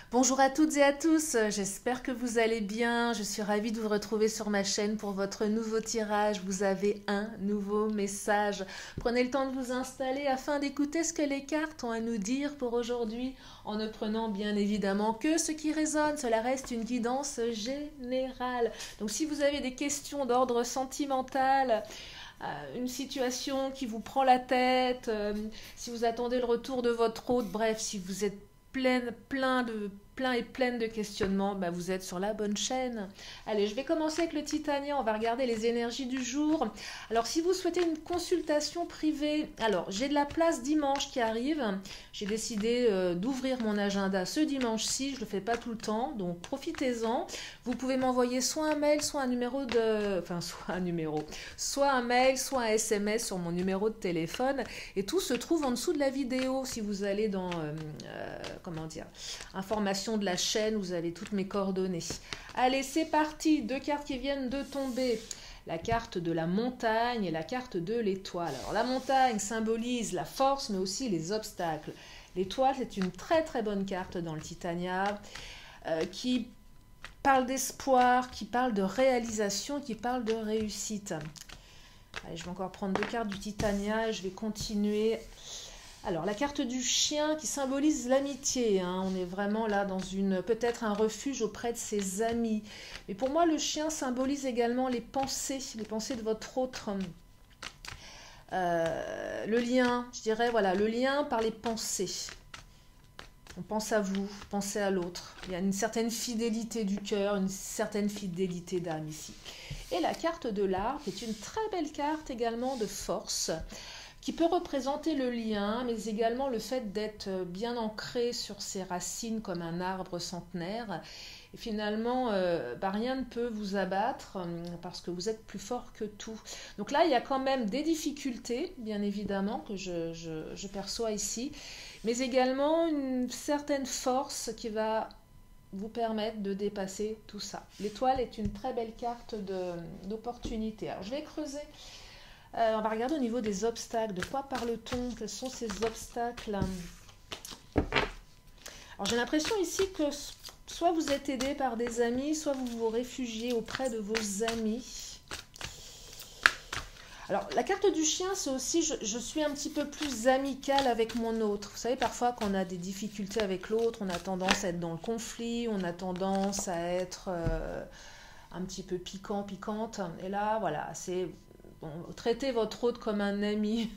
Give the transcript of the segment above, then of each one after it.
Bonjour à toutes et à tous, j'espère que vous allez bien. Je suis ravie de vous retrouver sur ma chaîne pour votre nouveau tirage. Vous avez un nouveau message. Prenez le temps de vous installer afin d'écouter ce que les cartes ont à nous dire pour aujourd'hui, en ne prenant bien évidemment que ce qui résonne. Cela reste une guidance générale. Donc si vous avez des questions d'ordre sentimental, une situation qui vous prend la tête, si vous attendez le retour de votre hôte, bref, si vous êtes plein et pleine de questionnements, bah vous êtes sur la bonne chaîne. Allez, je vais commencer avec le Titania, on va regarder les énergies du jour. Alors, si vous souhaitez une consultation privée, alors j'ai de la place dimanche qui arrive. J'ai décidé d'ouvrir mon agenda ce dimanche-ci, je ne le fais pas tout le temps, donc profitez-en. Vous pouvez m'envoyer soit un mail, soit un numéro de... Enfin, soit un mail, soit un SMS sur mon numéro de téléphone. Et tout se trouve en dessous de la vidéo. Si vous allez dans... comment dire, information de la chaîne, vous avez toutes mes coordonnées. Allez, c'est parti, deux cartes qui viennent de tomber. La carte de la montagne et la carte de l'étoile. Alors la montagne symbolise la force mais aussi les obstacles. L'étoile, c'est une très très bonne carte dans le Titania qui parle d'espoir, qui parle de réalisation, qui parle de réussite. Allez, je vais encore prendre deux cartes du Titania et je vais continuer. Alors, la carte du chien qui symbolise l'amitié, hein. On est vraiment là dans peut-être un refuge auprès de ses amis. Mais pour moi, le chien symbolise également les pensées de votre autre. Le lien, je dirais, voilà, le lien par les pensées. On pense à vous, pensez à l'autre. Il y a une certaine fidélité du cœur, une certaine fidélité d'âme ici. Et la carte de l'arbre est une très belle carte également de force, qui peut représenter le lien, mais également le fait d'être bien ancré sur ses racines comme un arbre centenaire. Et finalement, rien ne peut vous abattre parce que vous êtes plus fort que tout. Donc là, il y a quand même des difficultés, bien évidemment, que je perçois ici, mais également une certaine force qui va vous permettre de dépasser tout ça. L'étoile est une très belle carte d'opportunité. Alors, je vais creuser. On va regarder au niveau des obstacles. De quoi parle-t-on? Quels sont ces obstacles? Alors j'ai l'impression ici que soit vous êtes aidé par des amis, soit vous vous réfugiez auprès de vos amis. Alors la carte du chien, c'est aussi je suis un petit peu plus amicale avec mon autre. Vous savez, parfois quand on a des difficultés avec l'autre, on a tendance à être dans le conflit, on a tendance à être un petit peu piquante. Et là, voilà, c'est... Bon, traitez votre hôte comme un ami.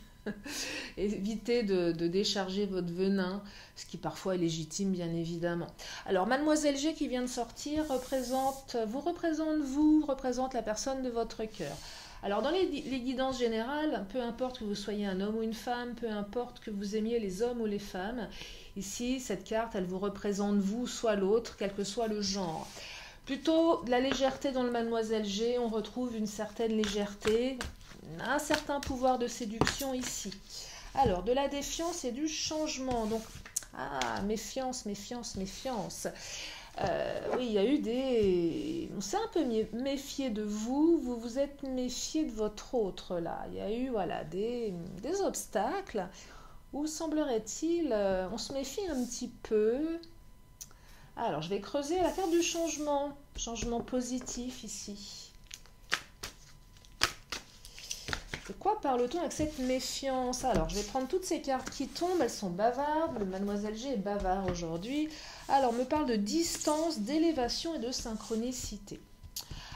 Évitez de décharger votre venin, ce qui parfois est légitime, bien évidemment. Alors, Mademoiselle G qui vient de sortir représente la personne de votre cœur. Alors, dans les guidances générales, peu importe que vous soyez un homme ou une femme, peu importe que vous aimiez les hommes ou les femmes, ici, cette carte, elle vous représente vous, soit l'autre, quel que soit le genre. Plutôt de la légèreté dans le Mademoiselle G, on retrouve une certaine légèreté, un certain pouvoir de séduction ici. Alors, de la défiance et du changement. Donc, méfiance. Oui, il y a eu des... On s'est un peu méfié de vous, vous vous êtes méfié de votre autre, là. Il y a eu, voilà, des obstacles où, semblerait-il, on se méfie un petit peu. Alors, je vais creuser la carte du changement positif ici. De quoi parle-t-on avec cette méfiance? Alors, je vais prendre toutes ces cartes qui tombent, elles sont bavardes, le Mademoiselle G est bavard aujourd'hui. Alors, on me parle de distance, d'élévation et de synchronicité.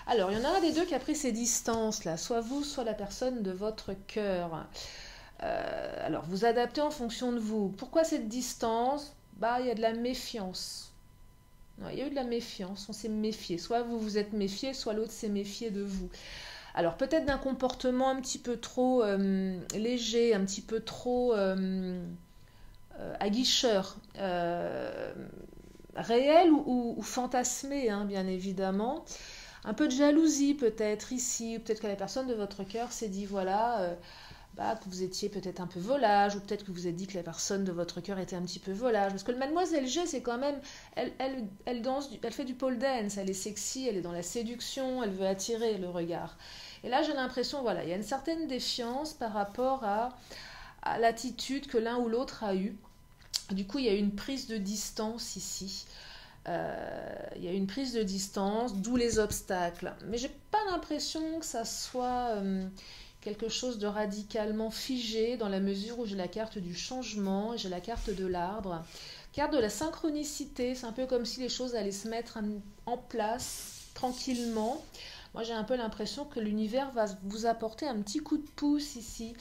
Alors, il y en a un des deux qui a pris ces distances-là, soit vous, soit la personne de votre cœur. Alors, vous adaptez en fonction de vous. Pourquoi cette distance? Il y a de la méfiance. Non, il y a eu de la méfiance, on s'est méfié. Soit vous vous êtes méfié, soit l'autre s'est méfié de vous. Alors peut-être d'un comportement un petit peu trop léger, un petit peu trop aguicheur, réel ou fantasmé, hein, bien évidemment. Un peu de jalousie peut-être ici, ou peut-être que la personne de votre cœur s'est dit, voilà... que vous étiez peut-être un peu volage, ou peut-être que vous avez dit que la personne de votre cœur était un petit peu volage. Parce que le Mademoiselle G, c'est quand même... Elle danse, elle fait du pole dance, elle est sexy, elle est dans la séduction, elle veut attirer le regard. Et là, j'ai l'impression, voilà, il y a une certaine défiance par rapport à l'attitude que l'un ou l'autre a eue. Du coup, il y a une prise de distance ici. Il y a une prise de distance, d'où les obstacles. Mais j'ai pas l'impression que ça soit quelque chose de radicalement figé dans la mesure où j'ai la carte du changement, j'ai la carte de l'arbre, carte de la synchronicité. C'est un peu comme si les choses allaient se mettre en place tranquillement. Moi, j'ai un peu l'impression que l'univers va vous apporter un petit coup de pouce ici.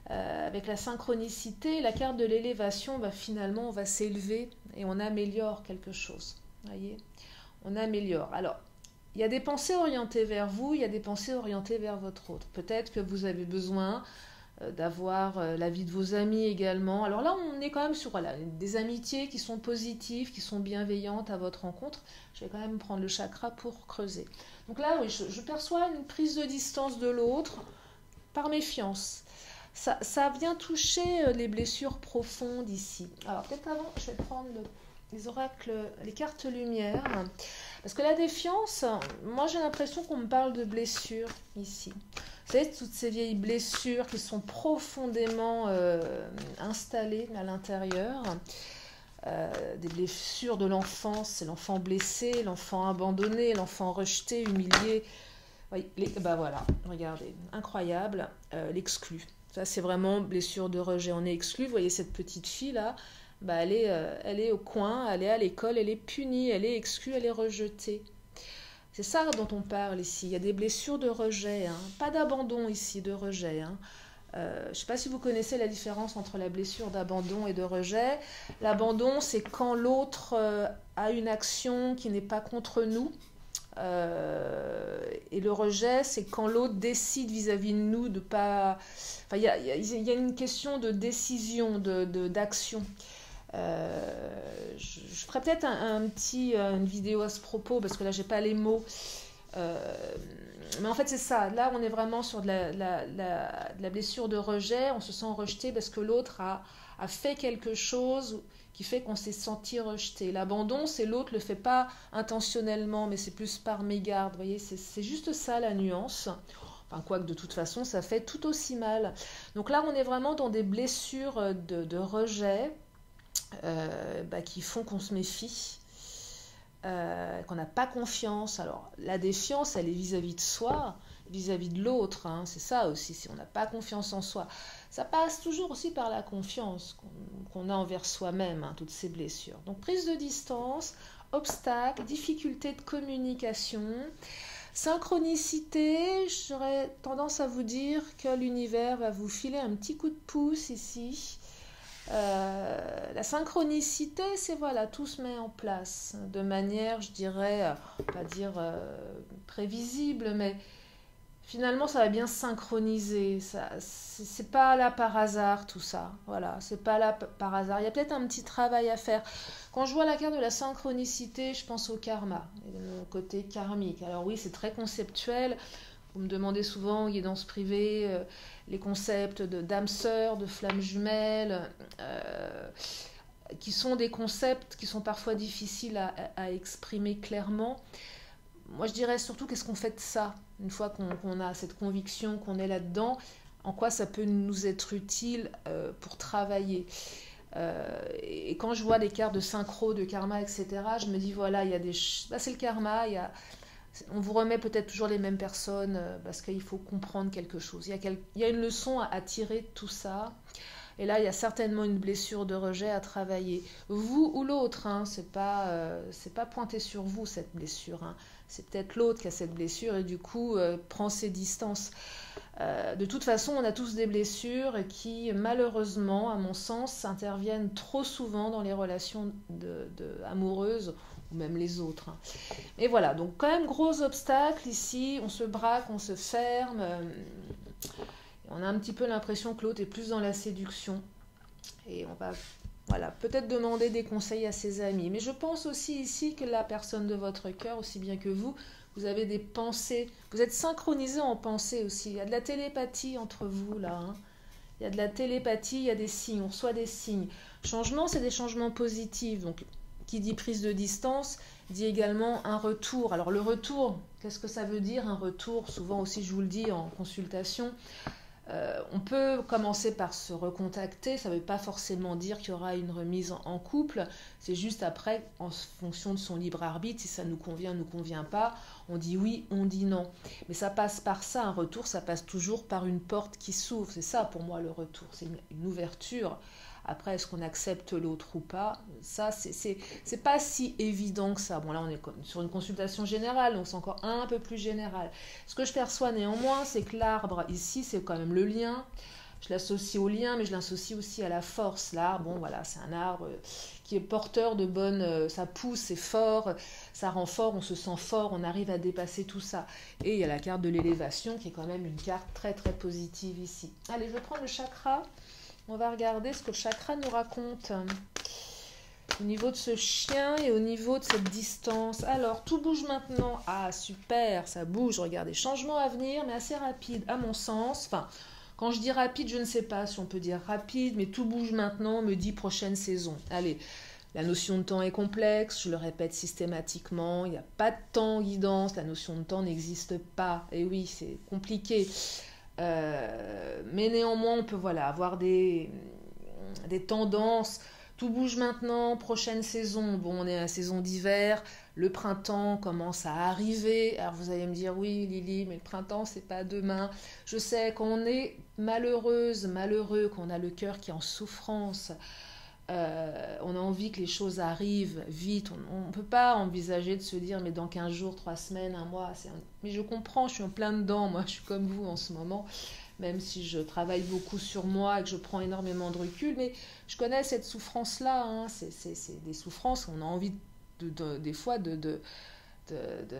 Avec la synchronicité, la carte de l'élévation, finalement, on va s'élever et on améliore quelque chose. Voyez, on améliore. Alors, il y a des pensées orientées vers vous, il y a des pensées orientées vers votre autre. Peut-être que vous avez besoin d'avoir l'avis de vos amis également. Alors là, on est quand même sur des amitiés qui sont positives, qui sont bienveillantes à votre rencontre. Je vais quand même prendre le chakra pour creuser. Donc là, oui, je perçois une prise de distance de l'autre par méfiance. Ça vient toucher les blessures profondes ici. Alors peut-être avant, je vais prendre les oracles, les cartes lumière. Parce que la défiance, moi j'ai l'impression qu'on me parle de blessures ici. Vous savez, toutes ces vieilles blessures qui sont profondément installées à l'intérieur. Des blessures de l'enfance, c'est l'enfant blessé, l'enfant abandonné, l'enfant rejeté, humilié. Voilà, regardez, incroyable, l'exclu. Ça, c'est vraiment blessure de rejet. On est exclu. Vous voyez cette petite fille-là, elle est au coin, elle est à l'école, elle est punie, elle est exclue, elle est rejetée. C'est ça dont on parle ici. Il y a des blessures de rejet, hein. Pas d'abandon ici, de rejet. Hein. Je ne sais pas si vous connaissez la différence entre la blessure d'abandon et de rejet. L'abandon, c'est quand l'autre a une action qui n'est pas contre nous. Et le rejet, c'est quand l'autre décide vis-à-vis de nous de pas... Enfin, il y a une question de décision, d'action. Je ferai peut-être une vidéo à ce propos, parce que là, j'ai pas les mots. Mais en fait, c'est ça. Là, on est vraiment sur de la blessure de rejet. On se sent rejeté parce que l'autre a fait quelque chose qui fait qu'on s'est senti rejeté. L'abandon, c'est l'autre le fait pas intentionnellement, mais c'est plus par mégarde. Vous voyez, c'est juste ça la nuance. Enfin, quoique de toute façon, ça fait tout aussi mal. Donc là, on est vraiment dans des blessures de rejet qui font qu'on se méfie, qu'on n'a pas confiance. Alors, la défiance, elle est vis-à-vis de soi, vis-à-vis de l'autre. Hein. C'est ça aussi, si on n'a pas confiance en soi. Ça passe toujours aussi par la confiance qu'on a envers soi-même, hein, toutes ces blessures. Donc, prise de distance, obstacles, difficultés de communication, synchronicité. J'aurais tendance à vous dire que l'univers va vous filer un petit coup de pouce ici. La synchronicité, c'est voilà, tout se met en place de manière, je dirais, pas dire prévisible, mais finalement ça va bien se synchroniser. C'est pas là par hasard tout ça. Voilà, c'est pas là par hasard. Il y a peut-être un petit travail à faire. Quand je vois la carte de la synchronicité, je pense au karma, le côté karmique. Alors oui, c'est très conceptuel. Vous me demandez souvent, guidance privée, les concepts d'âme sœur, de flamme jumelle, qui sont des concepts qui sont parfois difficiles à exprimer clairement. Moi, je dirais surtout qu'est-ce qu'on fait de ça, une fois qu'on a cette conviction, qu'on est là-dedans, en quoi ça peut nous être utile pour travailler. Et quand je vois des cartes de synchro, de karma, etc., je me dis, voilà, il y a c'est le karma, on vous remet peut-être toujours les mêmes personnes parce qu'il faut comprendre quelque chose. Il y a une leçon à tirer de tout ça. Et là, il y a certainement une blessure de rejet à travailler. Vous ou l'autre, hein, c'est pas pointé sur vous cette blessure. Hein. C'est peut-être l'autre qui a cette blessure et du coup prend ses distances. De toute façon, on a tous des blessures qui, malheureusement, à mon sens, interviennent trop souvent dans les relations amoureuses ou même les autres. Hein. Et voilà, donc quand même gros obstacle ici, on se braque, on se ferme, on a un petit peu l'impression que l'autre est plus dans la séduction et on va peut-être demander des conseils à ses amis. Mais je pense aussi ici que la personne de votre cœur, aussi bien que vous avez des pensées, vous êtes synchronisés en pensée aussi, il y a de la télépathie entre vous là, hein. Il y a de la télépathie, il y a des signes, on reçoit des signes. Changement, c'est des changements positifs, donc qui dit prise de distance, dit également un retour. Alors le retour, qu'est-ce que ça veut dire un retour? Souvent aussi, je vous le dis en consultation, On peut commencer par se recontacter, ça ne veut pas forcément dire qu'il y aura une remise en couple, c'est juste après, en fonction de son libre arbitre, si ça nous convient pas, on dit oui, on dit non. Mais ça passe par ça, un retour, ça passe toujours par une porte qui s'ouvre, c'est ça pour moi le retour, c'est une ouverture. Après, est-ce qu'on accepte l'autre ou pas? Ça, c'est pas si évident que ça. Bon, là, on est sur une consultation générale, donc c'est encore un peu plus général. Ce que je perçois néanmoins, c'est que l'arbre, ici, c'est quand même le lien. Je l'associe au lien, mais je l'associe aussi à la force. L'arbre, bon, voilà, c'est un arbre qui est porteur de bonnes... ça pousse, c'est fort, ça rend fort, on se sent fort, on arrive à dépasser tout ça. Et il y a la carte de l'élévation, qui est quand même une carte très, très positive ici. Allez, je vais prendre le chakra. On va regarder ce que le chakra nous raconte au niveau de ce chien et au niveau de cette distance. Alors, tout bouge maintenant. Ah, super, ça bouge. Regardez, changement à venir, mais assez rapide, à mon sens. Enfin, quand je dis rapide, je ne sais pas si on peut dire rapide, mais tout bouge maintenant, me dit prochaine saison. Allez, la notion de temps est complexe, je le répète systématiquement. Il n'y a pas de temps en guidance, la notion de temps n'existe pas. Et oui, c'est compliqué. Mais néanmoins, on peut avoir des tendances. Tout bouge maintenant, prochaine saison. Bon, on est à la saison d'hiver, le printemps commence à arriver. Alors vous allez me dire, oui Lily, mais le printemps, c'est pas demain. Je sais qu'on est malheureuse, malheureux, qu'on a le cœur qui est en souffrance. On a envie que les choses arrivent vite. On ne peut pas envisager de se dire mais dans 15 jours, 3 semaines, un mois. Mais je comprends, je suis en plein dedans. Moi, je suis comme vous en ce moment, même si je travaille beaucoup sur moi et que je prends énormément de recul. Mais je connais cette souffrance-là. Hein. C'est des souffrances qu'on a envie des fois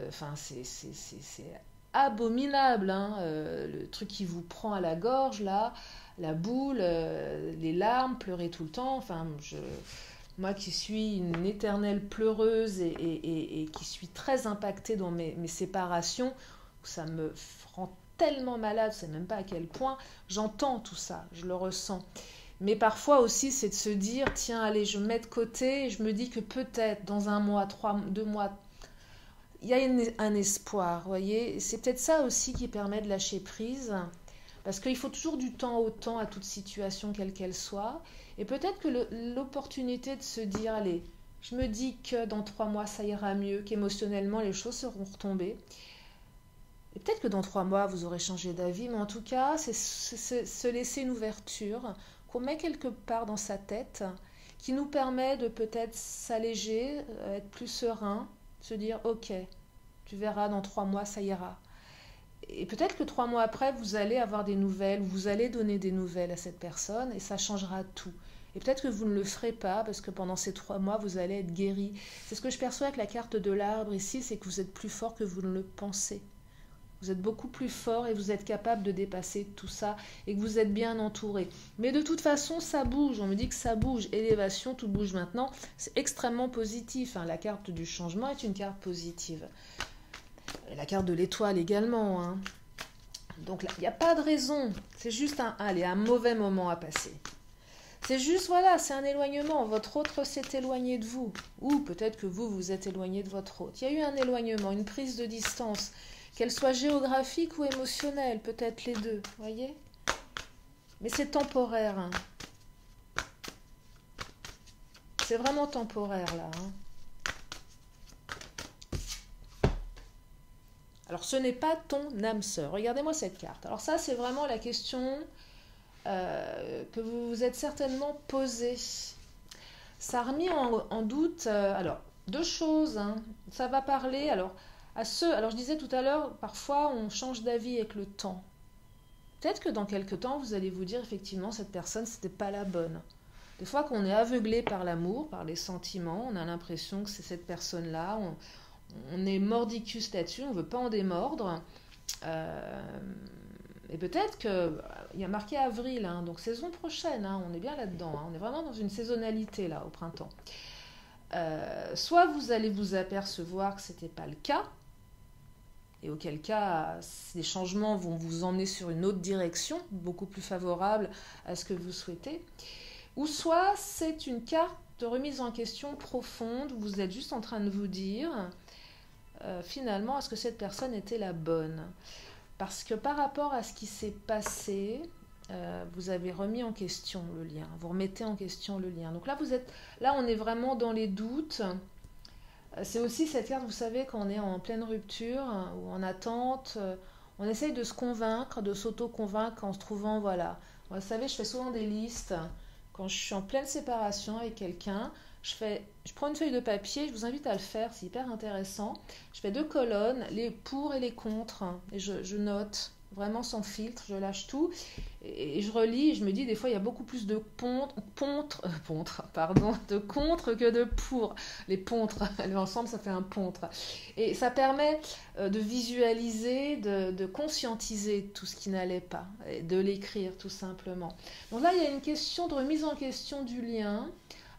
enfin, c'est abominable. Hein. Le truc qui vous prend à la gorge, là. La boule, les larmes, pleurer tout le temps. Enfin, moi qui suis une éternelle pleureuse et qui suis très impactée dans mes séparations, ça me rend tellement malade, je ne sais même pas à quel point, j'entends tout ça, je le ressens. Mais parfois aussi, c'est de se dire, tiens, allez, je me mets de côté et je me dis que peut-être dans 1 mois, 2 mois, il y a un espoir, vous voyez. C'est peut-être ça aussi qui permet de lâcher prise. Parce qu'il faut toujours du temps au temps à toute situation, quelle qu'elle soit. Et peut-être que l'opportunité de se dire, allez, je me dis que dans 3 mois, ça ira mieux, qu'émotionnellement, les choses seront retombées. Et peut-être que dans 3 mois, vous aurez changé d'avis, mais en tout cas, c'est se laisser une ouverture qu'on met quelque part dans sa tête, qui nous permet de peut-être s'alléger, être plus serein, se dire, ok, tu verras, dans 3 mois, ça ira. Et peut-être que 3 mois après, vous allez avoir des nouvelles, vous allez donner des nouvelles à cette personne et ça changera tout. Et peut-être que vous ne le ferez pas parce que pendant ces 3 mois, vous allez être guéri. C'est ce que je perçois avec la carte de l'arbre ici, c'est que vous êtes plus fort que vous ne le pensez. Vous êtes beaucoup plus fort et vous êtes capable de dépasser tout ça et que vous êtes bien entouré. Mais de toute façon, ça bouge. On me dit que ça bouge. Élévation, tout bouge maintenant. C'est extrêmement positif. Hein. La carte du changement est une carte positive. La carte de l'étoile également. Hein. Donc là, il n'y a pas de raison. C'est juste un mauvais moment à passer. C'est juste, voilà, c'est un éloignement. Votre autre s'est éloigné de vous. Ou peut-être que vous, vous êtes éloigné de votre autre. Il y a eu un éloignement, une prise de distance. Qu'elle soit géographique ou émotionnelle, peut-être les deux, voyez. Mais c'est temporaire. Hein. C'est vraiment temporaire, là. Hein. Alors, ce n'est pas ton âme sœur. Regardez-moi cette carte. Alors ça, c'est vraiment la question que vous vous êtes certainement posée. Ça a remis en doute, alors, 2 choses. Hein. Ça va parler, alors je disais tout à l'heure, parfois, on change d'avis avec le temps. Peut-être que dans quelques temps, vous allez vous dire, effectivement, cette personne, c'était pas la bonne. Des fois qu'on est aveuglé par l'amour, par les sentiments, on a l'impression que c'est cette personne-là, on est mordicus là-dessus, on ne veut pas en démordre. Et peut-être qu'il y a marqué avril, hein, donc saison prochaine, hein, on est bien là-dedans. Hein, on est vraiment dans une saisonnalité là, au printemps. Soit vous allez vous apercevoir que ce n'était pas le cas, et auquel cas, les changements vont vous emmener sur une autre direction, beaucoup plus favorable à ce que vous souhaitez. Ou soit c'est une carte de remise en question profonde, où vous êtes juste en train de vous dire... finalement, est-ce que cette personne était la bonne? Parce que par rapport à ce qui s'est passé, vous avez remis en question le lien, vous remettez en question le lien. Donc là on est vraiment dans les doutes. C'est aussi cette carte, vous savez, quand on est en pleine rupture ou en attente, on essaye de se convaincre, de s'auto-convaincre en se trouvant, voilà. Vous savez, je fais souvent des listes. Quand je suis en pleine séparation avec quelqu'un, je prends une feuille de papier, je vous invite à le faire, c'est hyper intéressant. Je fais 2 colonnes, les pour et les contre, et je note, vraiment sans filtre, je lâche tout. Et je relis, et je me dis, des fois, il y a beaucoup plus de de contre que de pour. Les pontres, ensemble, ça fait un pontre. Et ça permet de visualiser, de conscientiser tout ce qui n'allait pas, et de l'écrire tout simplement. Donc là, il y a une question de remise en question du lien.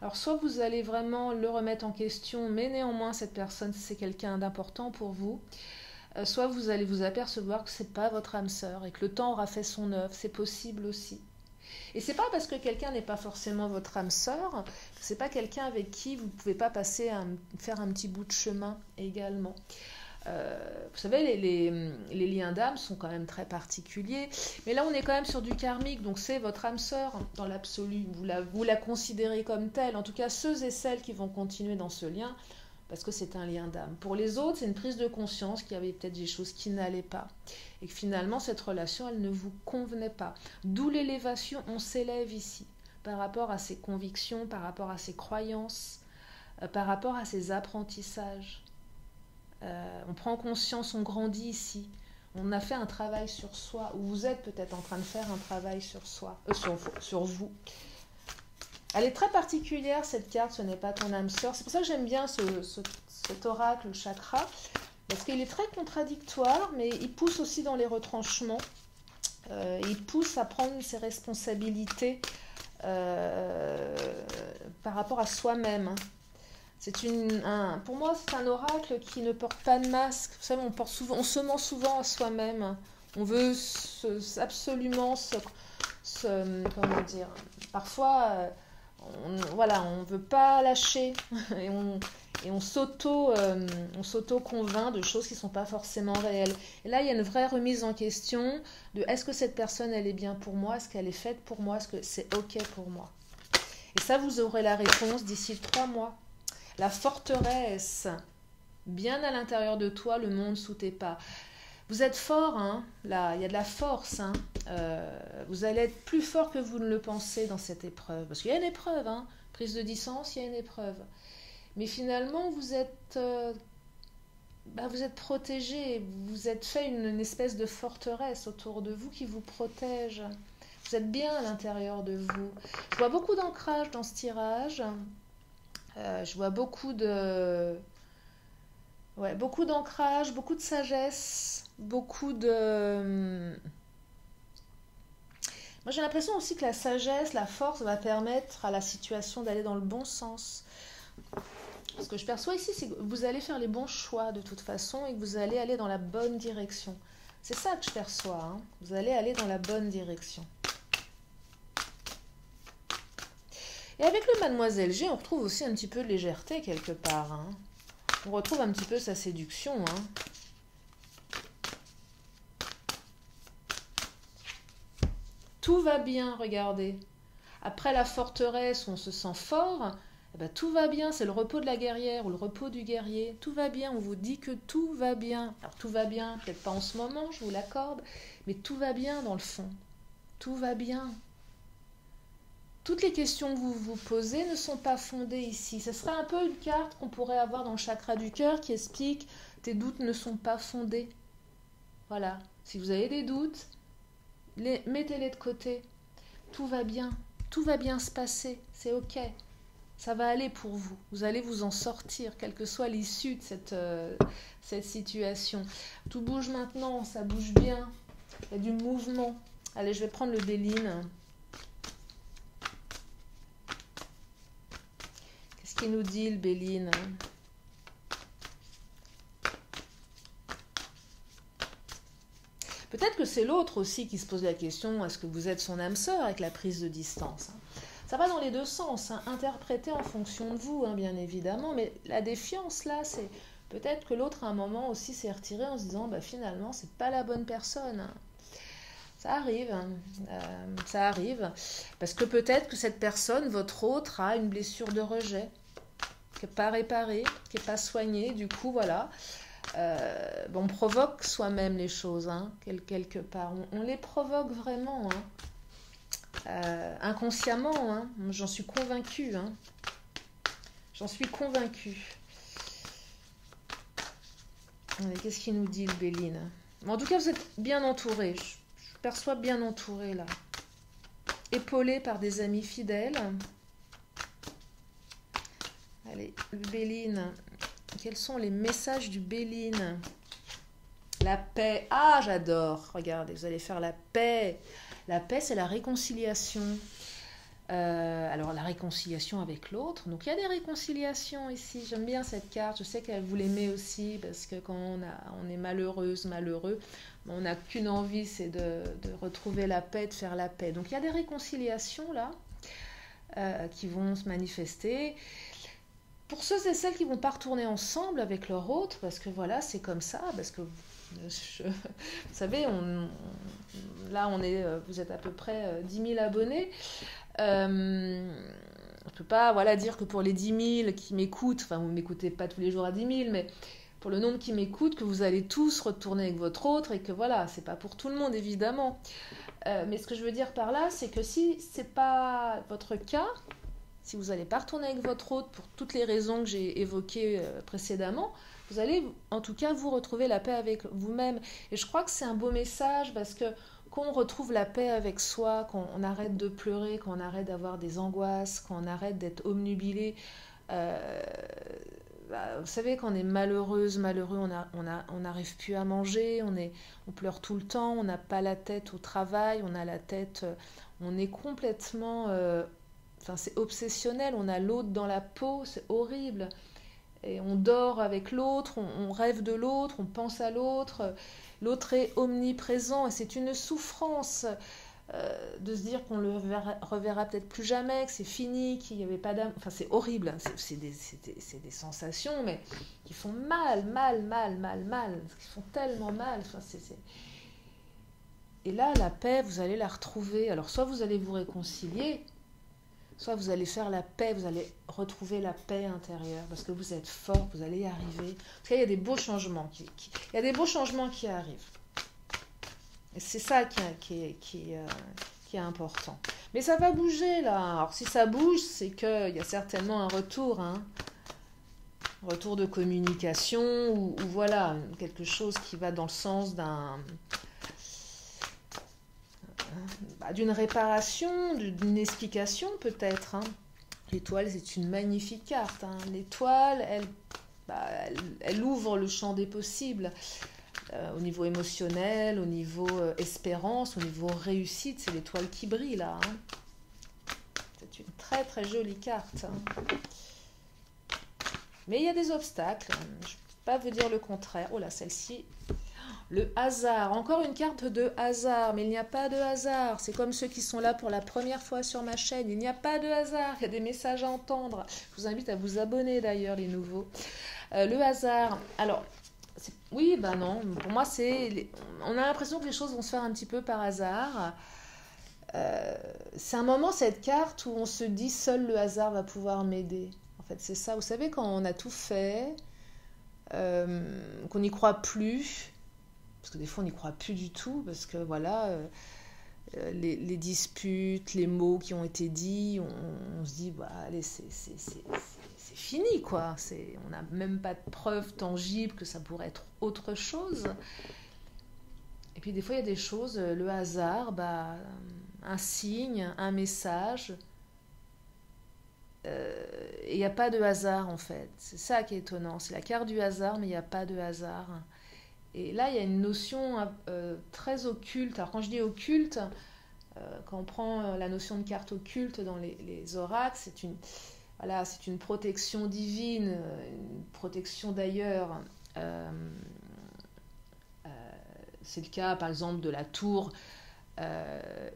Alors, soit vous allez vraiment le remettre en question, mais néanmoins, cette personne, c'est quelqu'un d'important pour vous. Soit vous allez vous apercevoir que c'est pas votre âme sœur et que le temps aura fait son œuvre, c'est possible aussi. Et c'est pas parce que quelqu'un n'est pas forcément votre âme sœur, que c'est pas quelqu'un avec qui vous pouvez pas faire un petit bout de chemin également. Vous savez, les liens d'âme sont quand même très particuliers, mais là on est quand même sur du karmique, donc c'est votre âme sœur dans l'absolu, vous la considérez comme telle, en tout cas ceux et celles qui vont continuer dans ce lien, parce que c'est un lien d'âme. Pour les autres, c'est une prise de conscience qu'il y avait peut-être des choses qui n'allaient pas. Et que finalement, cette relation, elle ne vous convenait pas. D'où l'élévation, on s'élève ici, par rapport à ses convictions, par rapport à ses croyances, par rapport à ses apprentissages. On prend conscience, on grandit ici. On a fait un travail sur soi, ou vous êtes peut-être en train de faire un travail sur soi, sur vous. Elle est très particulière, cette carte, ce n'est pas ton âme sœur. C'est pour ça que j'aime bien cet oracle chakra, parce qu'il est très contradictoire, mais il pousse aussi dans les retranchements. Il pousse à prendre ses responsabilités par rapport à soi-même. Pour moi, c'est un oracle qui ne porte pas de masque. Vous savez, on se ment souvent à soi-même. On veut absolument comment dire, parfois... on ne veut pas lâcher et on s'auto-convainc de choses qui ne sont pas forcément réelles. Et là, il y a une vraie remise en question de est-ce que cette personne, elle est bien pour moi? Est-ce qu'elle est faite pour moi? Est-ce que c'est OK pour moi? Et ça, vous aurez la réponse d'ici 3 mois. La forteresse, bien à l'intérieur de toi, le monde sous tes pas. Vous êtes fort, hein, là, il y a de la force. Hein. Vous allez être plus fort que vous ne le pensez dans cette épreuve. Parce qu'il y a une épreuve, hein, prise de distance, il y a une épreuve. Mais finalement, vous êtes protégé, vous êtes fait une espèce de forteresse autour de vous qui vous protège. Vous êtes bien à l'intérieur de vous. Je vois beaucoup d'ancrage dans ce tirage. Je vois beaucoup d'ancrage, beaucoup de sagesse, beaucoup de... Moi, j'ai l'impression aussi que la sagesse, la force va permettre à la situation d'aller dans le bon sens. Ce que je perçois ici, c'est que vous allez faire les bons choix de toute façon et que vous allez aller dans la bonne direction. C'est ça que je perçois, hein. Vous allez aller dans la bonne direction. Et avec le Mademoiselle G, on retrouve aussi un petit peu de légèreté quelque part, hein. On retrouve un petit peu sa séduction, hein. Tout va bien, regardez. Après la forteresse où on se sent fort, eh ben, tout va bien, c'est le repos de la guerrière ou le repos du guerrier. Tout va bien, on vous dit que tout va bien. Alors tout va bien, peut-être pas en ce moment, je vous l'accorde, mais tout va bien dans le fond. Tout va bien. Toutes les questions que vous vous posez ne sont pas fondées ici. Ce serait un peu une carte qu'on pourrait avoir dans le chakra du cœur qui explique « tes doutes ne sont pas fondés ». Voilà. Si vous avez des doutes, mettez-les de côté. Tout va bien se passer. C'est OK. Ça va aller pour vous. Vous allez vous en sortir, quelle que soit l'issue de cette situation. Tout bouge maintenant, ça bouge bien. Il y a du mouvement. Allez, je vais prendre le Béline. Qu'est-ce qu'il nous dit, le Béline? Peut-être que c'est l'autre aussi qui se pose la question, est-ce que vous êtes son âme sœur avec la prise de distance? Ça va dans les deux sens, hein. Interpréter en fonction de vous, hein, bien évidemment, mais la défiance là, c'est peut-être que l'autre à un moment aussi s'est retiré en se disant, bah, finalement, c'est pas la bonne personne. Ça arrive, hein. Ça arrive. Parce que peut-être que cette personne, votre autre, a une blessure de rejet, qui n'est pas réparée, qui n'est pas soignée. Du coup, voilà. On provoque soi-même les choses, hein, quelque part. On les provoque vraiment, hein. Inconsciemment, hein. J'en suis convaincue, hein. J'en suis convaincue. Qu'est-ce qu'il nous dit, le Béline? En tout cas, vous êtes bien entouré. Je perçois bien entouré, là. Épaulé par des amis fidèles. Allez, le Béline. Quels sont les messages du Béline? La paix. Ah, j'adore. Regardez, vous allez faire la paix. La paix, c'est la réconciliation. Alors, la réconciliation avec l'autre. Donc, il y a des réconciliations ici. J'aime bien cette carte. Je sais qu'elle vous l'aimez aussi parce que quand on est malheureuse, malheureux, on n'a qu'une envie, c'est de retrouver la paix, de faire la paix. Donc, il y a des réconciliations là qui vont se manifester. Pour ceux et celles qui ne vont pas retourner ensemble avec leur autre, parce que voilà, c'est comme ça, parce que vous savez, là, vous êtes à peu près 10 000 abonnés. On ne peut pas dire que pour les 10 000 qui m'écoutent, enfin, vous ne m'écoutez pas tous les jours à 10 000, mais pour le nombre qui m'écoutent, que vous allez tous retourner avec votre autre, et que voilà, c'est pas pour tout le monde, évidemment. Mais ce que je veux dire par là, c'est que si ce n'est pas votre cas, si vous n'allez pas retourner avec votre autre pour toutes les raisons que j'ai évoquées précédemment, vous allez en tout cas vous retrouver la paix avec vous-même. Et je crois que c'est un beau message parce que quand on retrouve la paix avec soi, quand on arrête de pleurer, quand on arrête d'avoir des angoisses, quand on arrête d'être obnubilé, vous savez, quand on est malheureuse, malheureux, on n'arrive plus à manger, on pleure tout le temps, on n'a pas la tête au travail, on a la tête, on est complètement... c'est obsessionnel, on a l'autre dans la peau, c'est horrible. Et on dort avec l'autre, on rêve de l'autre, on pense à l'autre. L'autre est omniprésent et c'est une souffrance de se dire qu'on le reverra peut-être plus jamais, que c'est fini, qu'il n'y avait pas d'amour. Enfin, c'est horrible, hein. C'est des sensations, mais qui font mal, qui font tellement mal. Enfin, Et là, la paix, vous allez la retrouver. Alors, soit vous allez vous réconcilier, soit vous allez faire la paix, vous allez retrouver la paix intérieure, parce que vous êtes fort, vous allez y arriver. En tout cas, il y a des beaux changements il y a des beaux changements qui arrivent. Et c'est ça qui est important. Mais ça va bouger, là. Alors, si ça bouge, c'est qu'il y a certainement un retour, hein. Un retour de communication, ou voilà, quelque chose qui va dans le sens d'une réparation, d'une explication peut-être, hein. L'étoile, c'est une magnifique carte, hein. L'étoile, elle ouvre le champ des possibles au niveau émotionnel, au niveau espérance, au niveau réussite. C'est l'étoile qui brille là, hein. C'est une très très jolie carte, hein. Mais il y a des obstacles, je ne peux pas vous dire le contraire. Oh là, celle-ci... Le hasard, encore une carte de hasard, mais il n'y a pas de hasard. C'est comme ceux qui sont là pour la première fois sur ma chaîne. Il n'y a pas de hasard, il y a des messages à entendre. Je vous invite à vous abonner d'ailleurs, les nouveaux. Le hasard, alors, oui, non, pour moi, on a l'impression que les choses vont se faire un petit peu par hasard. C'est un moment, cette carte, où on se dit, seul le hasard va pouvoir m'aider. En fait, c'est ça. Vous savez, quand on a tout fait, qu'on n'y croit plus... Parce que des fois, on n'y croit plus du tout, parce que voilà, les disputes, les mots qui ont été dits, on se dit, allez, c'est fini, quoi. On n'a même pas de preuves tangibles que ça pourrait être autre chose. Et puis, des fois, il y a des choses, le hasard, un signe, un message, et il n'y a pas de hasard, en fait. C'est ça qui est étonnant. C'est la carte du hasard, mais il n'y a pas de hasard. Et là, il y a une notion très occulte. Alors, quand je dis occulte, quand on prend la notion de carte occulte dans les oracles, c'est une protection divine, une protection d'ailleurs. C'est le cas, par exemple, de la tour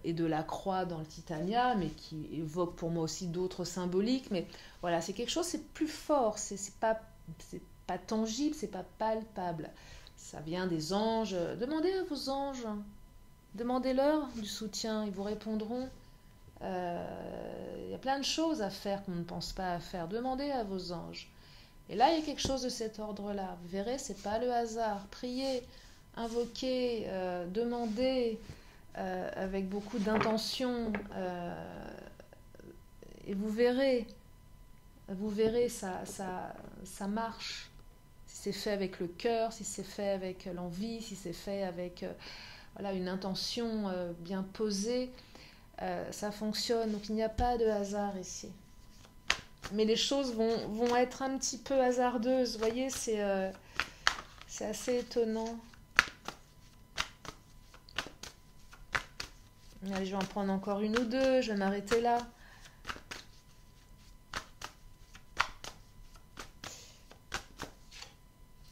et de la croix dans le Titania, mais qui évoque pour moi aussi d'autres symboliques. Mais voilà, c'est quelque chose, c'est plus fort, c'est pas tangible, c'est pas palpable. Ça vient des anges. Demandez à vos anges Demandez-leur du soutien, ils vous répondront. Il y a plein de choses à faire qu'on ne pense pas à faire. Demandez à vos anges. Et là, il y a quelque chose de cet ordre-là. Vous verrez, c'est pas le hasard. Priez, invoquez, demandez avec beaucoup d'intention. Et vous verrez, ça marche. Si c'est fait avec le cœur, si c'est fait avec l'envie, si c'est fait avec voilà, une intention bien posée, ça fonctionne. Donc il n'y a pas de hasard ici. Mais les choses vont être un petit peu hasardeuses. Vous voyez, c'est assez étonnant. Allez, je vais en prendre encore une ou deux. Je vais m'arrêter là.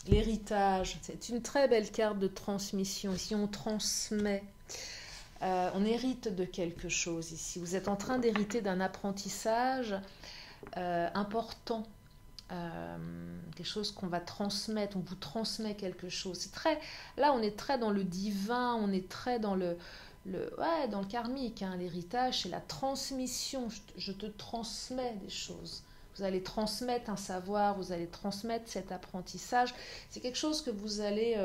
L'héritage, c'est une très belle carte de transmission. Ici, on transmet. On hérite de quelque chose ici. Vous êtes en train d'hériter d'un apprentissage important. Quelque chose qu'on va transmettre. On vous transmet quelque chose. C'est très, là, on est très dans le divin. On est très dans dans le karmique. Hein. L'héritage, c'est la transmission. Je te transmets des choses. Vous allez transmettre un savoir, vous allez transmettre cet apprentissage. C'est quelque chose que vous allez...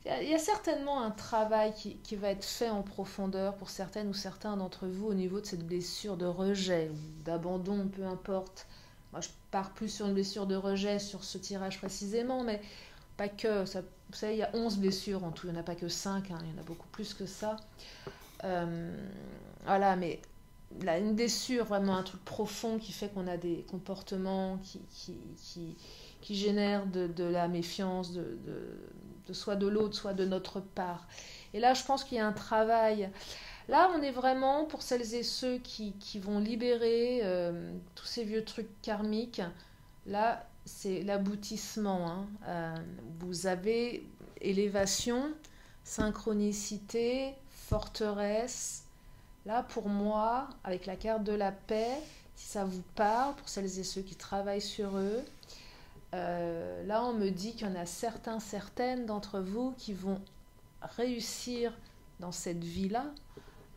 Il y a certainement un travail qui va être fait en profondeur pour certaines ou certains d'entre vous au niveau de cette blessure de rejet ou d'abandon, peu importe. Moi, je pars plus sur une blessure de rejet sur ce tirage précisément, mais pas que. Ça, vous savez, il y a 11 blessures en tout, il n'y en a pas que 5, hein, il y en a beaucoup plus que ça. Voilà, mais... Là, une blessure, vraiment un truc profond qui fait qu'on a des comportements qui génèrent de la méfiance, de soit de l'autre, soit de notre part. Et là, je pense qu'il y a un travail. Là, on est vraiment, pour celles et ceux qui vont libérer tous ces vieux trucs karmiques, là, c'est l'aboutissement. Hein. Vous avez élévation, synchronicité, forteresse. Là, pour moi, avec la carte de la paix, si ça vous parle, pour celles et ceux qui travaillent sur eux, là, on me dit qu'il y en a certaines d'entre vous qui vont réussir dans cette vie-là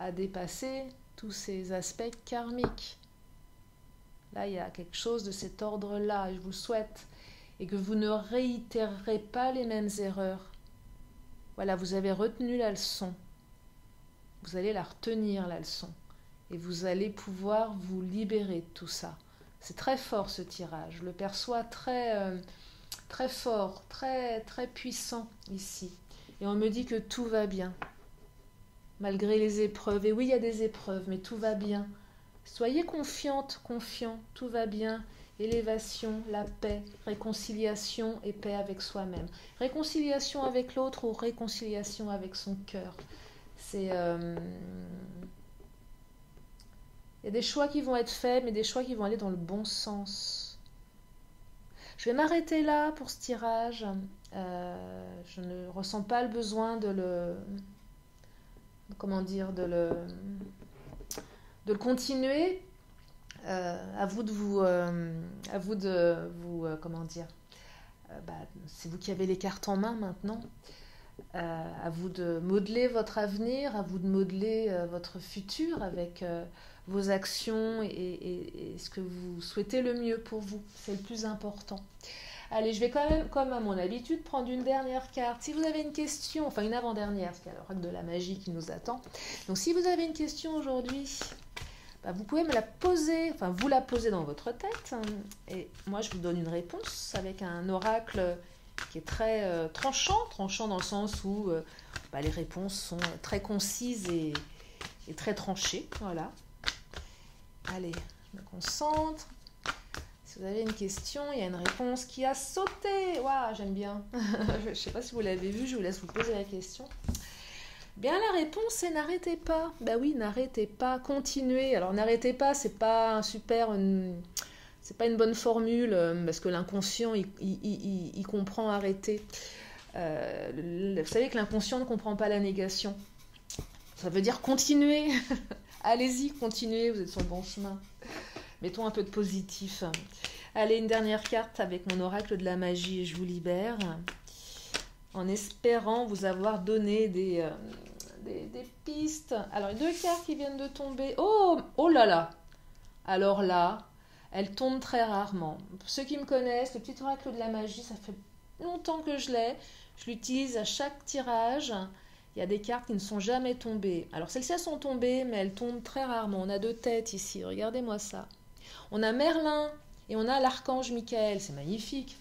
à dépasser tous ces aspects karmiques. Là, il y a quelque chose de cet ordre-là, je vous le souhaite, et que vous ne réitérerez pas les mêmes erreurs. Voilà, vous avez retenu la leçon. Vous allez la retenir, la leçon. Et vous allez pouvoir vous libérer de tout ça. C'est très fort ce tirage. Je le perçois très fort, très puissant ici. Et on me dit que tout va bien. Malgré les épreuves. Et oui, il y a des épreuves, mais tout va bien. Soyez confiante, confiant. Tout va bien. Élévation, la paix, réconciliation et paix avec soi-même. Réconciliation avec l'autre ou réconciliation avec son cœur. Il y a des choix qui vont être faits, mais des choix qui vont aller dans le bon sens. Je vais m'arrêter là pour ce tirage. Je ne ressens pas le besoin de le continuer. À vous de vous, c'est vous qui avez les cartes en main maintenant. À vous de modeler votre avenir, à vous de modeler votre futur avec vos actions et ce que vous souhaitez le mieux pour vous. C'est le plus important. Allez, je vais quand même, comme à mon habitude, prendre une dernière carte. Si vous avez une question, enfin une avant-dernière, parce qu'il y a l'oracle de la magie qui nous attend. Donc si vous avez une question aujourd'hui, vous pouvez me la poser, enfin vous la posez dans votre tête. Et moi, je vous donne une réponse avec un oracle qui est très tranchant dans le sens où les réponses sont très concises et très tranchées. Voilà. Allez, je me concentre. Si vous avez une question, il y a une réponse qui a sauté. Waouh, j'aime bien. Je ne sais pas si vous l'avez vu, je vous laisse vous poser la question. Bien, la réponse c'est n'arrêtez pas. Oui, n'arrêtez pas, continuez. Alors n'arrêtez pas, c'est pas c'est pas une bonne formule parce que l'inconscient il comprend arrêter. Vous savez que l'inconscient ne comprend pas la négation. Ça veut dire continuez. Allez-y, continuez, vous êtes sur le bon chemin. Mettons un peu de positif. Allez, une dernière carte avec mon oracle de la magie et je vous libère. en espérant vous avoir donné des pistes. Alors, 2 cartes qui viennent de tomber. Oh, oh là là! Alors là, elles tombent très rarement. Pour ceux qui me connaissent, le petit oracle de la magie, ça fait longtemps que je l'ai. Je l'utilise à chaque tirage. Il y a des cartes qui ne sont jamais tombées. Alors celles-ci sont tombées, mais elles tombent très rarement. On a 2 têtes ici, regardez-moi ça. On a Merlin et on a l'archange Michael, c'est magnifique.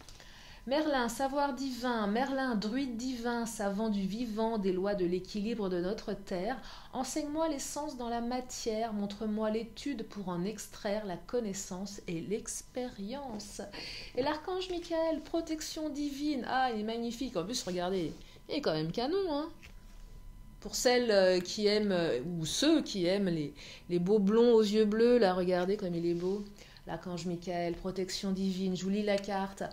Merlin, savoir divin, Merlin, druide divin, savant du vivant, des lois de l'équilibre de notre terre, enseigne-moi l'essence dans la matière, montre-moi l'étude pour en extraire la connaissance et l'expérience. Et l'archange Michael, protection divine, ah, il est magnifique, en plus, regardez, il est quand même canon, hein. Pour celles qui aiment, ou ceux qui aiment les beaux blonds aux yeux bleus, là, regardez comme il est beau. L'archange Michael, protection divine, je vous lis la carte.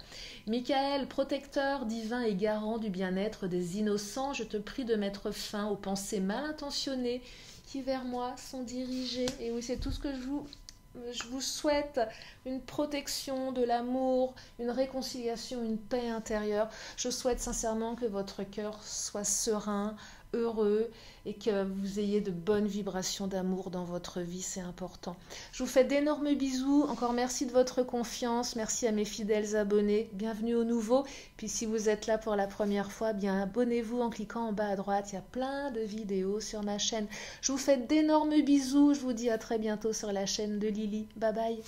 Michael, protecteur divin et garant du bien-être des innocents, je te prie de mettre fin aux pensées mal intentionnées qui vers moi sont dirigées. Et oui, c'est tout ce que je vous souhaite, une protection, de l'amour, une réconciliation, une paix intérieure. Je souhaite sincèrement que votre cœur soit serein, heureux et que vous ayez de bonnes vibrations d'amour dans votre vie, c'est important. Je vous fais d'énormes bisous, encore merci de votre confiance, merci à mes fidèles abonnés, bienvenue aux nouveaux, puis si vous êtes là pour la première fois, bien abonnez-vous en cliquant en bas à droite, il y a plein de vidéos sur ma chaîne. Je vous fais d'énormes bisous, je vous dis à très bientôt sur la chaîne de Lily, bye bye.